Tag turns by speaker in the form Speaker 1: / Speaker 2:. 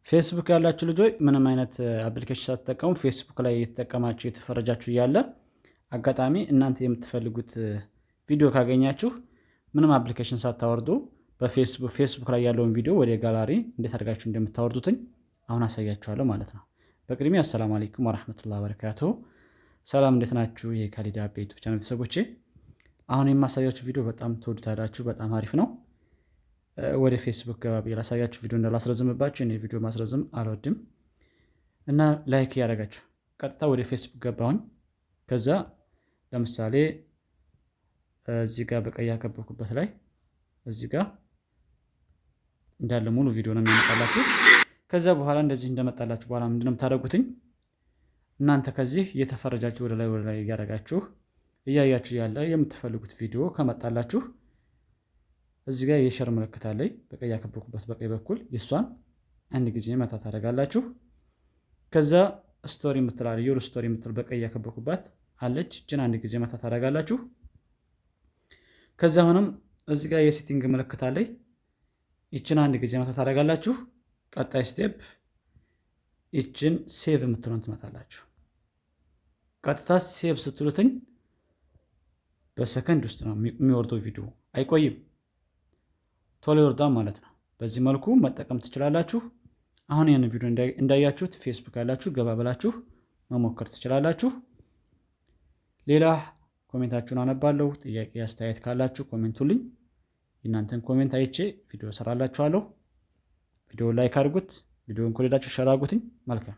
Speaker 1: ፌስቡክ ያላችሁ ልጆች ምንም አይነት አፕሊኬሽን ሳትጠቀሙ ፌስቡክ ላይ የተጠቀማችሁ የተፈረጃችሁ እያለ አጋጣሚ እናንተ የምትፈልጉት ቪዲዮ ካገኛችሁ ምንም አፕሊኬሽን ሳታወርዱ ፌስቡክ ላይ ያለውን ቪዲዮ ወደ ጋላሪ እንዴት አድርጋችሁ እንደምታወርዱትኝ አሁን አሳያችኋለሁ ማለት ነው። በቅድሚያ አሰላሙ አለይኩም ወራህመቱላሂ ወበረካቱሁ። ሰላም እንዴት ናችሁ? የካሊድ አፕ ዩቲዩብ ቻናል ቤተሰቦቼ፣ አሁን የማሳያችሁ ቪዲዮ በጣም ትወዱታላችሁ። በጣም አሪፍ ነው። ወደ ፌስቡክ ገባ ብዬ ላሳያችሁ ቪዲዮ እንዳላስረዝምባችሁ። እኔ ቪዲዮ ማስረዝም አልወድም እና ላይክ ያደረጋችሁ ቀጥታ ወደ ፌስቡክ ገባሁኝ። ከዛ ለምሳሌ እዚህ ጋር በቀይ ያከበብኩበት ላይ እዚህ ጋር እንዳለ ሙሉ ቪዲዮ ነው የሚመጣላችሁ። ከዛ በኋላ እንደዚህ እንደመጣላችሁ በኋላ ምንድነው የምታደርጉትኝ? እናንተ ከዚህ የተፈረጃችሁ ወደ ላይ እያደረጋችሁ እያያችሁ ያለ የምትፈልጉት ቪዲዮ ከመጣላችሁ እዚህ ጋር የሸር ምልክት አለኝ በቀይ ያከበብኩበት በቀይ በኩል የሷን አንድ ጊዜ መታ ታደርጋላችሁ። ከዛ ስቶሪ የምትላል ዩር ስቶሪ የምትል በቀይ ያከበብኩባት አለች። እችን አንድ ጊዜ መታ ታደርጋላችሁ። ከዛ አሁንም እዚህ ጋር የሴቲንግ ምልክት አለኝ። ይችን አንድ ጊዜ መታ ታደርጋላችሁ። ቀጣይ ስቴፕ ይችን ሴቭ የምትለውን ትመታላችሁ። ቀጥታ ሴቭ ስትሉትኝ በሰከንድ ውስጥ ነው የሚወርደው ቪዲዮ፣ አይቆይም፣ ቶሎ ይወርዳል ማለት ነው። በዚህ መልኩ መጠቀም ትችላላችሁ። አሁን ይህን ቪዲዮ እንዳያችሁት ፌስቡክ ያላችሁ ገባ ብላችሁ መሞከር ትችላላችሁ። ሌላ ኮሜንታችሁን አነባለሁ። ጥያቄ አስተያየት ካላችሁ ኮሜንቱልኝ። እናንተን ኮሜንት አይቼ ቪዲዮ ሰራላችኋለሁ። ቪዲዮ ላይክ አድርጉት። ቪዲዮን ከወደዳችሁ ሸር አድርጉትኝ። መልካም